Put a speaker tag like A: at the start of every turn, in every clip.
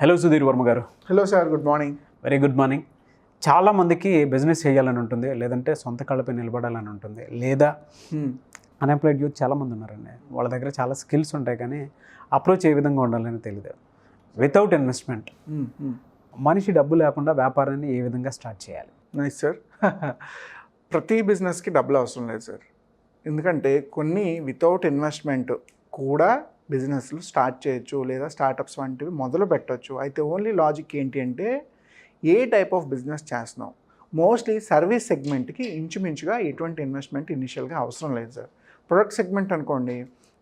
A: Hello Sudheer Varma గారు.
B: Hello sir, good morning.
A: Very good morning. చాలామందికి business చేయాలని ఉంటుంది, లేదంటే సొంత కాళ్ళపై నిలబడాలని ఉంటుంది, లేదా అన్ఎంప్లాయిడ్ యూత్ చాలామంది ఉన్నారండి. వాళ్ళ దగ్గర చాలా స్కిల్స్ ఉంటాయి, కానీ అప్రోచ్ ఏ విధంగా ఉండాలని తెలియదు. వితౌట్ ఇన్వెస్ట్మెంట్ మనిషి డబ్బు లేకుండా వ్యాపారాన్ని ఏ విధంగా స్టార్ట్ చేయాలి?
B: Nice sir. ప్రతి బిజినెస్కి డబ్బులు అవసరం లేదు సార్. ఎందుకంటే కొన్ని వితౌట్ ఇన్వెస్ట్మెంట్ కూడా బిజినెస్లు స్టార్ట్ చేయొచ్చు, లేదా స్టార్టప్స్ వంటివి మొదలు పెట్టవచ్చు. అయితే ఓన్లీ లాజిక్ ఏంటి అంటే ఏ టైప్ ఆఫ్ బిజినెస్ చేస్తున్నాం. మోస్ట్లీ సర్వీస్ సెగ్మెంట్కి ఇంచుమించుగా ఎటువంటి ఇన్వెస్ట్మెంట్ ఇనిషియల్గా అవసరం లేదు సార్. ప్రొడక్ట్ సెగ్మెంట్ అనుకోండి,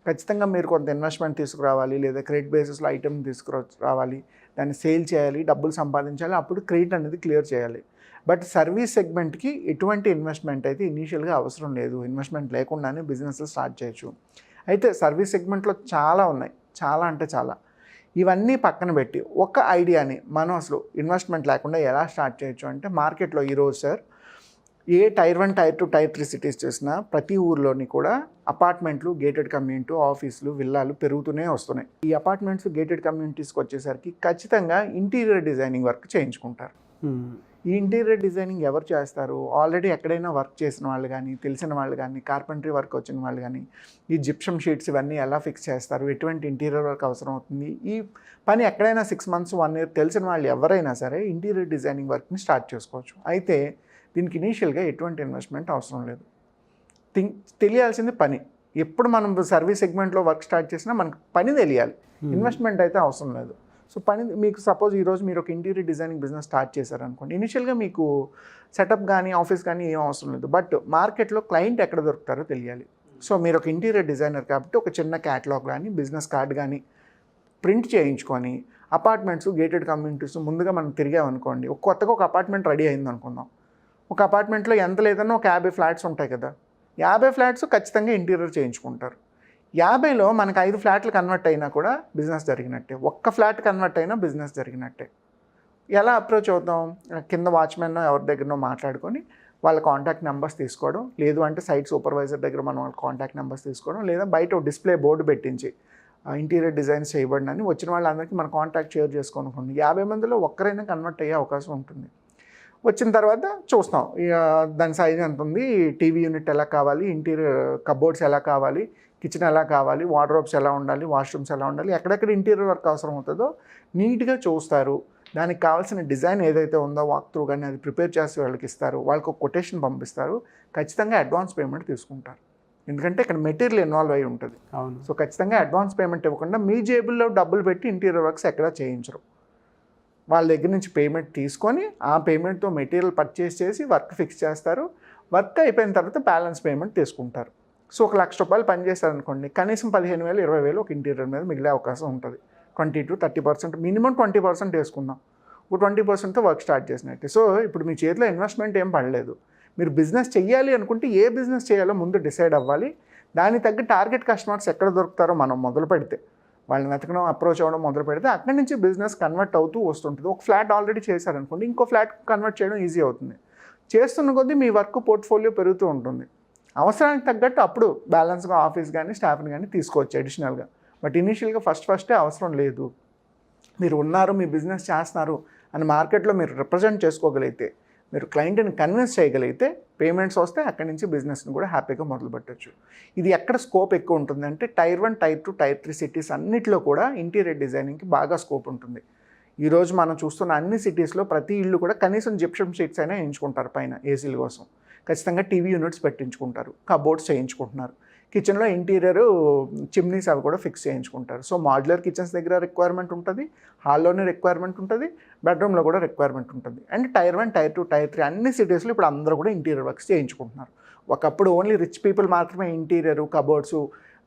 B: ఖచ్చితంగా మీరు కొంత ఇన్వెస్ట్మెంట్ తీసుకురావాలి, లేదా క్రెడిట్ బేసిస్లో ఐటమ్ తీసుకురావాలి, దాన్ని సేల్ చేయాలి, డబ్బులు సంపాదించాలి, అప్పుడు క్రెడిట్ అనేది క్లియర్ చేయాలి. బట్ సర్వీస్ సెగ్మెంట్కి ఎటువంటి ఇన్వెస్ట్మెంట్ అయితే ఇనీషియల్గా అవసరం లేదు. ఇన్వెస్ట్మెంట్ లేకుండానే బిజినెస్ స్టార్ట్ చేయొచ్చు. అయితే సర్వీస్ సెగ్మెంట్లో చాలా ఉన్నాయి, చాలా అంటే చాలా. ఇవన్నీ పక్కన పెట్టి ఒక ఐడియాని మనం అసలు ఇన్వెస్ట్మెంట్ లేకుండా ఎలా స్టార్ట్ చేయొచ్చు అంటే, మార్కెట్లో ఈరోజు సార్ ఏ టైర్ 1, టైర్ 2, టైర్ 3 సిటీస్ చేసినా ప్రతి ఊర్లోని కూడా అపార్ట్మెంట్లు, గేటెడ్ కమ్యూనిటీ, ఆఫీసులు, విల్లాలు పెరుగుతూనే వస్తున్నాయి. ఈ అపార్ట్మెంట్స్, గేటెడ్ కమ్యూనిటీస్కి వచ్చేసరికి ఖచ్చితంగా ఇంటీరియర్ డిజైనింగ్ వర్క్ చేయించుకుంటారు. ఈ ఇంటీరియర్ డిజైనింగ్ ఎవరు చేస్తారు? ఆల్రెడీ ఎక్కడైనా వర్క్ చేసిన వాళ్ళు కానీ, తెలిసిన వాళ్ళు కానీ, కార్పెంటరీ వర్క్ వచ్చిన వాళ్ళు కానీ, ఈ జిప్సమ్ షీట్స్ ఇవన్నీ ఎలా ఫిక్స్ చేస్తారు, ఎటువంటి ఇంటీరియర్ వర్క్ అవసరం అవుతుంది, ఈ పని ఎక్కడైనా 6 months 1 year తెలిసిన వాళ్ళు ఎవరైనా సరే ఇంటీరియర్ డిజైనింగ్ వర్క్ని స్టార్ట్ చేసుకోవచ్చు. అయితే దీనికి ఇనీషియల్గా ఎటువంటి ఇన్వెస్ట్మెంట్ అవసరం లేదు. తెలియాల్సింది పని. ఎప్పుడు మనం సర్వీస్ సెగ్మెంట్లో వర్క్ స్టార్ట్ చేసినా మనకు పని తెలియాలి, ఇన్వెస్ట్మెంట్ అయితే అవసరం లేదు. సో పని మీకు సపోజ్ ఈరోజు మీరు ఒక ఇంటీరియర్ డిజైనింగ్ బిజినెస్ స్టార్ట్ చేశారనుకోండి, ఇనిషియల్గా మీకు సెటప్ కానీ ఆఫీస్ కానీ ఏం అవసరం లేదు. బట్ మార్కెట్లో క్లయింట్ ఎక్కడ దొరుకుతారో తెలియాలి. సో మీరు ఒక ఇంటీరియర్ డిజైనర్ కాబట్టి ఒక చిన్న క్యాటలాగ్ కానీ, బిజినెస్ కార్డ్ కానీ ప్రింట్ చేయించుకొని అపార్ట్మెంట్స్, గేటెడ్ కమ్యూనిటీస్ ముందుగా మనం తిరిగామనుకోండి, కొత్తగా ఒక అపార్ట్మెంట్ రెడీ అయింది అనుకుందాం. ఒక అపార్ట్మెంట్లో ఎంత లేదన్నా ఒక 50 ఫ్లాట్స్ ఉంటాయి కదా. 50 ఫ్లాట్స్ ఖచ్చితంగా ఇంటీరియర్ చేయించుకుంటారు. 50లో మనకు 5 ఫ్లాట్లు కన్వర్ట్ అయినా కూడా బిజినెస్ జరిగినట్టే. ఒక్క ఫ్లాట్ కన్వర్ట్ అయినా బిజినెస్ జరిగినట్టే. ఎలా అప్రోచ్ అవుతాం? కింద వాచ్మెన్ ఎవరి దగ్గరనో మాట్లాడుకొని వాళ్ళ కాంటాక్ట్ నెంబర్స్ తీసుకోవడం, లేదు అంటే సైట్ సూపర్వైజర్ దగ్గర మనం వాళ్ళ కాంటాక్ట్ నెంబర్స్ తీసుకోవడం, లేదా బయట డిస్ప్లే బోర్డు పెట్టించి ఇంటీరియర్ డిజైన్స్ చేయబడినని వచ్చిన వాళ్ళందరికీ మన కాంటాక్ట్ షేర్ చేసుకోనుకోండి. 50 మందిలో ఒక్కరైనా కన్వర్ట్ అయ్యే అవకాశం ఉంటుంది. వచ్చిన తర్వాత చూస్తాం దాని సైజ్ ఎంత ఉంది, టీవీ యూనిట్ ఎలా కావాలి, ఇంటీరియర్ కబోర్డ్స్ ఎలా కావాలి, కిచెన్ ఎలా కావాలి, వార్డ్రోబ్స్ ఎలా ఉండాలి, వాష్రూమ్స్ ఎలా ఉండాలి, ఎక్కడెక్కడ ఇంటీరియర్ వర్క్ అవసరం అవుతుందో నీట్గా చూస్తారు. దానికి కావాల్సిన డిజైన్ ఏదైతే ఉందో వాక్ త్రూ కానీ అది ప్రిపేర్ చేసి వాళ్ళకి ఇస్తారు. వాళ్ళకి ఒక కొటేషన్ పంపిస్తారు. ఖచ్చితంగా అడ్వాన్స్ పేమెంట్ తీసుకుంటారు. ఎందుకంటే ఇక్కడ మెటీరియల్ ఇన్వాల్వ్ అయి ఉంటుంది. సో ఖచ్చితంగా అడ్వాన్స్ పేమెంట్ ఇవ్వకుండా మీ జేబుల్లో డబ్బులు పెట్టి ఇంటీరియర్ వర్క్స్ ఎక్కడా చేయించరు. వాళ్ళ దగ్గర నుంచి పేమెంట్ తీసుకొని ఆ పేమెంట్తో మెటీరియల్ పర్చేస్ చేసి వర్క్ ఫిక్స్ చేస్తారు. వర్క్ అయిపోయిన తర్వాత బ్యాలెన్స్ పేమెంట్ తీసుకుంటారు. సో ఒక ₹1,00,000 పని చేశారనుకోండి, కనీసం 15,000, 20,000 ఒక ఇంటీరియర్ మీద మిగిలే అవకాశం ఉంటుంది. 20 to 30%, మినిమం 20% వేసుకుందాం. ఒక 20%తో వర్క్ స్టార్ట్ చేసినట్టే. సో ఇప్పుడు మీ చేతిలో ఇన్వెస్ట్మెంట్ ఏం పడలేదు. మీరు బిజినెస్ చేయాలి అనుకుంటే ఏ బిజినెస్ చేయాలో ముందు డిసైడ్ అవ్వాలి. దానికి తగ్గ టార్గెట్ కస్టమర్స్ ఎక్కడ దొరుకుతారో మనం మొదలు పెడితే, వాళ్ళని వెతకడం, అప్రోచ్ అవ్వడం మొదలు పెడితే అక్కడి నుంచి బిజినెస్ కన్వర్ట్ అవుతూ వస్తుంటుంది. ఒక ఫ్లాట్ ఆల్రెడీ చేశారనుకోండి, ఇంకో ఫ్లాట్ కన్వర్ట్ చేయడం ఈజీ అవుతుంది. చేస్తున్న కొద్దీ మీ వర్క్ పోర్ట్ఫోలియో పెరుగుతూ ఉంటుంది. అవసరానికి తగ్గట్టు అప్పుడు బ్యాలెన్స్గా ఆఫీస్ కానీ స్టాఫ్ని కానీ తీసుకోవచ్చు అడిషనల్గా. బట్ ఇనీషియల్గా ఫస్టే అవసరం లేదు. మీరు ఉన్నారు, మీ బిజినెస్ చేస్తున్నారు అని మార్కెట్లో మీరు రిప్రజెంట్ చేసుకోగలిగితే, మీరు క్లయింట్ని కన్విన్స్ చేయగలిగితే, పేమెంట్స్ వస్తే అక్కడి నుంచి బిజినెస్ని కూడా హ్యాపీగా మొదలు పెట్టచ్చు. ఇది ఎక్కడ స్కోప్ ఎక్కువ ఉంటుందంటే టైర్ 1, టైర్ 2, టైర్ 3 సిటీస్ అన్నింటిలో కూడా ఇంటీరియర్ డిజైనింగ్కి బాగా స్కోప్ ఉంటుంది. ఈరోజు మనం చూస్తున్న అన్ని సిటీస్లో ప్రతి ఇల్లు కూడా కనీసం జిప్సమ్ షీట్స్ అయినా వేయించుకుంటారు. పైన ఏసీల కోసం ఖచ్చితంగా టీవీ యూనిట్స్ పెట్టించుకుంటారు, కబోర్డ్స్ చేయించుకుంటున్నారు. కిచెన్లో ఇంటీరియర్ చిమ్నీస్ అవి కూడా ఫిక్స్ చేయించుకుంటారు. సో మాడ్యులర్ కిచెన్స్ దగ్గర రిక్వైర్మెంట్ ఉంటుంది, హాల్లోనే రిక్వైర్మెంట్ ఉంటుంది, బెడ్రూమ్లో కూడా రిక్వైర్మెంట్ ఉంటుంది. అండ్ టైర్ 1, టైర్ 2, టైర్ 3 అన్ని సిటీస్లో ఇప్పుడు అందరూ కూడా ఇంటీరియర్ వర్క్స్ చేయించుకుంటున్నారు. ఒకప్పుడు ఓన్లీ రిచ్ పీపుల్ మాత్రమే ఇంటీరియర్ కబోర్డ్స్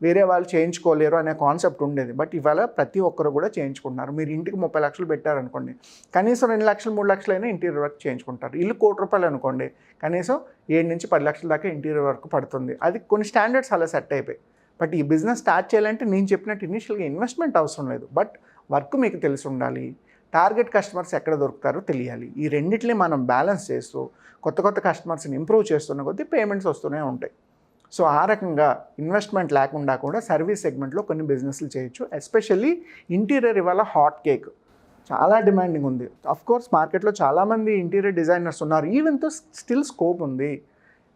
B: వేరే వాళ్ళు చేయించుకోలేరు అనే కాన్సెప్ట్ ఉండేది. బట్ ఇవాళ ప్రతి ఒక్కరు కూడా చేయించుకుంటున్నారు. మీరు ఇంటికి 30 లక్షలు పెట్టారనుకోండి, కనీసం 2 లక్షలు 3 లక్షలు అయినా ఇంటీరియర్ వర్క్ చేయించుకుంటారు. ఇల్లు ₹1,00,00,000 అనుకోండి, కనీసం 7 నుంచి 10 లక్షల దాకా ఇంటీరియర్ వర్క్ పడుతుంది. అది కొన్ని స్టాండర్డ్స్ అలా సెట్ అయిపోయి. బట్ ఈ బిజినెస్ స్టార్ట్ చేయాలంటే నేను చెప్పినట్టు ఇనిషియల్గా ఇన్వెస్ట్మెంట్ అవసరం లేదు. బట్ వర్క్ మీకు తెలిసి ఉండాలి, టార్గెట్ కస్టమర్స్ ఎక్కడ దొరుకుతారో తెలియాలి. ఈ రెండింటిని మనం బ్యాలెన్స్ చేస్తూ కొత్త కస్టమర్స్ని ఇంప్రూవ్ చేస్తున్న కొద్దీ పేమెంట్స్ వస్తూనే ఉంటాయి. సో ఆ రకంగా ఇన్వెస్ట్మెంట్ లేకుండా కూడా సర్వీస్ సెగ్మెంట్లో కొన్ని బిజినెస్లు చేయొచ్చు. ఎస్పెషల్లీ ఇంటీరియర్ ఇవాళ హాట్ కేక్. చాలా డిమాండింగ్ ఉంది. అఫ్ కోర్స్ మార్కెట్లో చాలామంది ఇంటీరియర్ డిజైనర్స్ ఉన్నారు, ఈవెన్తో స్టిల్ స్కోప్ ఉంది.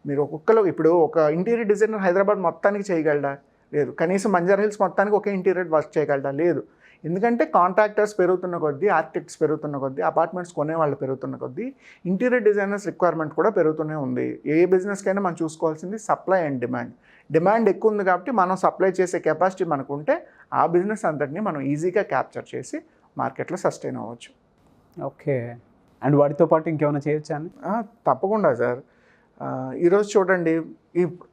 B: మీరు ఒక్కొక్కరు ఇప్పుడు ఒక ఇంటీరియర్ డిజైనర్ హైదరాబాద్ మొత్తానికి చేయగలడా? లేదు. కనీసం బంజారా హిల్స్ మొత్తానికి ఒకే ఇంటీరియర్ వర్క్ చేయగలడా? లేదు. ఎందుకంటే కాంట్రాక్టర్స్ పెరుగుతున్న కొద్దీ, ఆర్కిటెక్ట్స్ పెరుగుతున్న కొద్దీ, అపార్ట్మెంట్స్ కొనేవాళ్ళు పెరుగుతున్న కొద్దీ ఇంటీరియర్ డిజైనర్స్ రిక్వైర్మెంట్ కూడా పెరుగుతూనే ఉంది. ఏ బిజినెస్కైనా మనం చూసుకోవాల్సింది సప్లై అండ్ డిమాండ్. డిమాండ్ ఎక్కువ ఉంది కాబట్టి మనం సప్లై చేసే కెపాసిటీ మనకు ఉంటే ఆ బిజినెస్ అంతటిని మనం ఈజీగా క్యాప్చర్ చేసి మార్కెట్లో సస్టైన్ అవ్వచ్చు.
A: ఓకే. అండ్ వాటితో పాటు ఇంకేమైనా చేయొచ్చా అని?
B: తప్పకుండా సార్. ఈరోజు చూడండి,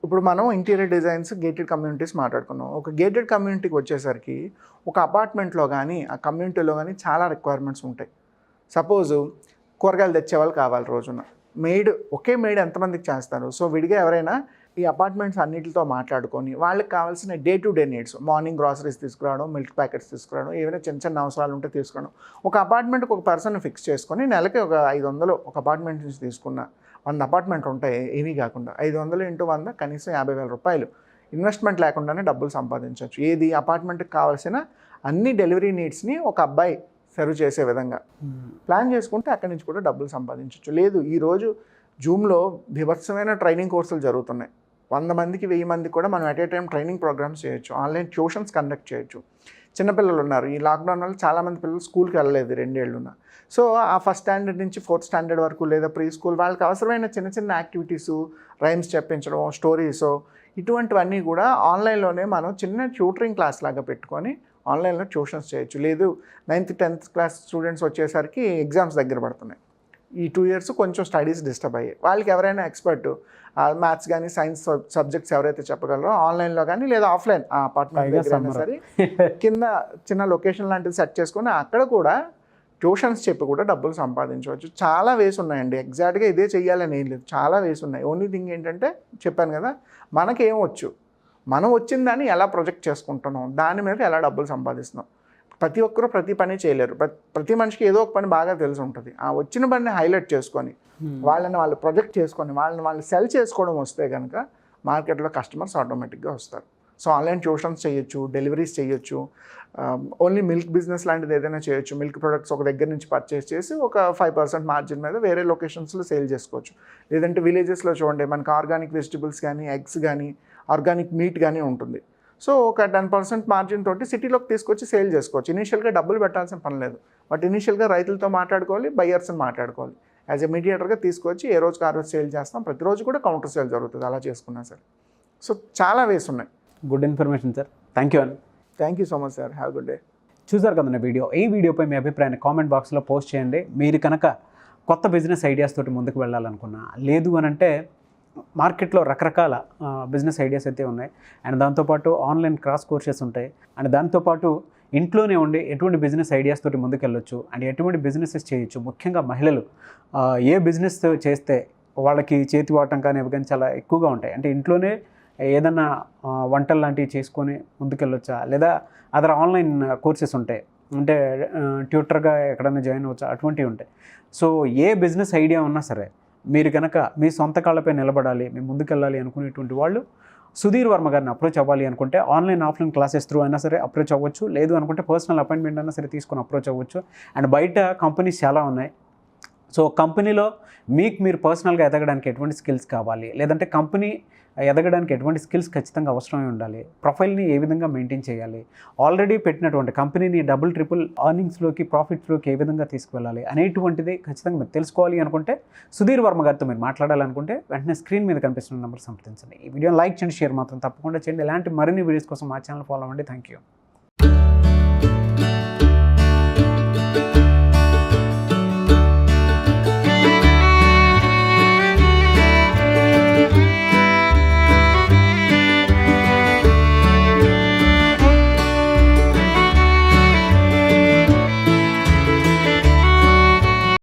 B: ఇప్పుడు మనం ఇంటీరియర్ డిజైన్స్, గేటెడ్ కమ్యూనిటీస్ మాట్లాడుకున్నాం. ఒక గేటెడ్ కమ్యూనిటీకి వచ్చేసరికి ఒక అపార్ట్మెంట్లో కానీ ఆ కమ్యూనిటీలో కానీ చాలా రిక్వైర్మెంట్స్ ఉంటాయి. సపోజు కూరగాయలు తెచ్చేవాళ్ళు కావాలి రోజున. ఒకే మెయిడ్ ఎంతమందికి చేస్తారు? సో విడిగా ఎవరైనా ఈ అపార్ట్మెంట్స్ అన్నిటితో మాట్లాడుకొని వాళ్ళకి కావాల్సిన day to day needs, morning groceries తీసుకురావడం, మిల్క్ ప్యాకెట్స్ తీసుకురావడం, ఏవైనా చిన్న చిన్న అవసరాలు ఉంటే తీసుకురావడం, ఒక అపార్ట్మెంట్కి ఒక పర్సన్ ఫిక్స్ చేసుకొని నెలకి ఒక 500 ఒక అపార్ట్మెంట్ నుంచి తీసుకున్న 100 అపార్ట్మెంట్ ఉంటాయి ఏమీ కాకుండా, 500 × 100 కనీసం 50,000 రూపాయలు ఇన్వెస్ట్మెంట్ లేకుండానే డబ్బులు సంపాదించవచ్చు. ఏది అపార్ట్మెంట్కి కావాల్సిన అన్ని డెలివరీ నీడ్స్ని ఒక అబ్బాయి సర్వ్ చేసే విధంగా ప్లాన్ చేసుకుంటే అక్కడి నుంచి కూడా డబ్బులు సంపాదించవచ్చు. లేదు, ఈరోజు జూమ్లో బీభత్సమైన ట్రైనింగ్ కోర్సులు జరుగుతున్నాయి. 100 మందికి 1000 మందికి కూడా మనం at a time training programmes చేయొచ్చు, ఆన్లైన్ ట్యూషన్స్ కండక్ట్ చేయొచ్చు. చిన్నపిల్లలు ఉన్నారు, ఈ లాక్డౌన్ వల్ల చాలామంది పిల్లలు స్కూల్కి వెళ్ళలేదు 2 ఏళ్ళున్నా. సో ఆ ఫస్ట్ స్టాండర్డ్ నుంచి 4th స్టాండర్డ్ వరకు లేదా ప్రీ స్కూల్ వాళ్ళకి అవసరమైన చిన్న చిన్న యాక్టివిటీసు, రైమ్స్ చెప్పించడం, స్టోరీసు, ఇటువంటివన్నీ కూడా ఆన్లైన్లోనే మనం చిన్న ట్యూటరింగ్ క్లాస్ లాగా పెట్టుకొని ఆన్లైన్లో ట్యూషన్స్ చేయొచ్చు. లేదు, 9th 10th క్లాస్ స్టూడెంట్స్ వచ్చేసరికి ఎగ్జామ్స్ దగ్గర పడుతున్నాయి. ఈ 2 years కొంచెం స్టడీస్ డిస్టర్బ్ అయ్యాయి. వాళ్ళకి ఎవరైనా ఎక్స్పర్ట్ మ్యాథ్స్ కానీ సైన్స్ సబ్జెక్ట్స్ ఎవరైతే చెప్పగలరో ఆన్లైన్లో కానీ లేదా ఆఫ్లైన్ ఆ అపార్ట్మెంట్ దగ్గర అయినా సరే కింద చిన్న లొకేషన్ లాంటిది సెట్ చేసుకొని అక్కడ కూడా ట్యూషన్స్ చెప్పి కూడా డబ్బులు సంపాదించవచ్చు. చాలా వేస్ ఉన్నాయండి. ఎగ్జాక్ట్గా ఇదే చెయ్యాలని ఏం లేదు, చాలా వేస్ ఉన్నాయి. ఓన్లీ థింగ్ ఏంటంటే చెప్పాను కదా, మనకేం వచ్చు, మనం వచ్చిన దాన్ని ఎలా ప్రొజెక్ట్ చేసుకుంటున్నాం, దాని మీద ఎలా డబ్బులు సంపాదిస్తున్నాం. ప్రతి ఒక్కరూ ప్రతి పని చేయలేరు. ప్రతి మనిషికి ఏదో ఒక పని బాగా తెలిసి ఉంటుంది. ఆ వచ్చిన పనిని హైలైట్ చేసుకొని వాళ్ళని వాళ్ళు ప్రొజెక్ట్ చేసుకొని వాళ్ళని వాళ్ళు సెల్ చేసుకోవడం వస్తే కనుక మార్కెట్లో కస్టమర్స్ ఆటోమేటిక్గా వస్తారు. సో ఆన్లైన్ ట్యూషన్స్ చేయొచ్చు, డెలివరీస్ చేయొచ్చు, ఓన్లీ మిల్క్ బిజినెస్ లాంటిది ఏదైనా చేయొచ్చు. మిల్క్ ప్రొడక్ట్స్ ఒక దగ్గర నుంచి పర్చేస్ చేసి ఒక 5% మార్జిన్ మీద వేరే లొకేషన్స్లో సేల్ చేసుకోవచ్చు. లేదంటే విలేజెస్లో చూడండి, మనకి ఆర్గానిక్ వెజిటబుల్స్ కానీ, ఎగ్స్ కానీ, ఆర్గానిక్ మీట్ కానీ ఉంటుంది. సో ఒక 10% మార్జిన్ తోటి సిటీలోకి తీసుకొచ్చి సేల్ చేసుకోవచ్చు. ఇనీషియల్గా డబ్బులు పెట్టాల్సిన పని లేదు. బట్ ఇనీషియల్గా రైతులతో మాట్లాడుకోవాలి, బయ్యర్స్ని మాట్లాడుకోవాలి. యాజ్ ఎ మీడియేటర్గా తీసుకొచ్చి ఏ రోజుకి ఆ రోజు సేల్ చేస్తాం. ప్రతిరోజు కూడా కౌంటర్ సేల్ జరుగుతుంది అలా చేసుకున్నా సార్. సో చాలా వేస్ ఉన్నాయి.
A: Good information sir. Thank you అండి.
B: Thank you so much sir. Have good day.
A: చూసారు కదండి వీడియో. ఈ వీడియోపై మీ అభిప్రాయాన్ని కామెంట్ బాక్స్లో పోస్ట్ చేయండి. మీరు కనుక కొత్త బిజినెస్ ఐడియాస్ తోటి ముందుకు వెళ్ళాలనుకున్నా, లేదు అని అంటే మార్కెట్లో రకరకాల బిజినెస్ ఐడియాస్ అయితే ఉన్నాయి. అండ్ దాంతోపాటు ఆన్లైన్ క్రాస్ కోర్సెస్ ఉంటాయి. అండ్ దాంతోపాటు ఇంట్లోనే ఉండి ఎటువంటి బిజినెస్ ఐడియాస్ తోటి ముందుకు వెళ్ళొచ్చు అండ్ ఎటువంటి బిజినెసెస్ చేయొచ్చు. ముఖ్యంగా మహిళలు ఏ బిజినెస్ చేస్తే వాళ్ళకి చేతి వాటం కానీ అవి కానీ చాలా ఎక్కువగా ఉంటాయి. అంటే ఇంట్లోనే ఏదన్నా వంటలు లాంటివి చేసుకొని ముందుకెళ్ళొచ్చా, లేదా అదర్ ఆన్లైన్ కోర్సెస్ ఉంటాయి, అంటే ట్యూటర్గా ఎక్కడైనా జాయిన్ అవ్వచ్చా, అటువంటివి ఉంటాయి. సో ఏ బిజినెస్ ఐడియా ఉన్నా సరే మీరు కనుక మీ సొంత కాళ్ళపై నిలబడాలి, మీ ముందుకెళ్ళాలి అనుకునేటువంటి వాళ్ళు సుధీర్ వర్మ గారిని అప్రోచ్ అవ్వాలి అనుకుంటే ఆన్లైన్ ఆఫ్లైన్ క్లాసెస్ త్రూ అయినా సరే అప్రోచ్ అవ్వచ్చు. లేదు అనుకుంటే పర్సనల్ అపాయింట్మెంట్ అయినా సరే తీసుకొని అప్రోచ్ అవ్వచ్చు. అండ్ బయట కంపెనీస్ చాలా ఉన్నాయి. సో కంపెనీలో మీరు పర్సనల్గా ఎదగడానికి ఎటువంటి స్కిల్స్ కావాలి, లేదంటే కంపెనీ ఎదగడానికి ఎటువంటి స్కిల్స్ ఖచ్చితంగా అవసరమై ఉండాలి, ప్రొఫైల్ని ఏ విధంగా మెయింటైన్ చేయాలి, ఆల్రెడీ పెట్టినటువంటి కంపెనీని డబుల్ ట్రిపుల్ ఎర్నింగ్స్లోకి ప్రాఫిట్స్లోకి ఏ విధంగా తీసుకువెళ్ళాలి అనేటువంటిది ఖచ్చితంగా మీరు తెలుసుకోవాలి అనుకుంటే సుధీర్ వర్మ గారితో మీరు మాట్లాడాలనుకుంటే వెంటనే స్క్రీన్ మీద కనిపిస్తున్న నెంబర్ సంప్రదించండి. ఈ వీడియో లైక్ చేయండి, షేర్ మాత్రం తప్పకుండా చేయండి. ఇలాంటి మరిన్ని వీడియోస్ కోసం మా ఛానల్ ఫాలో అవ్వండి. Thank you.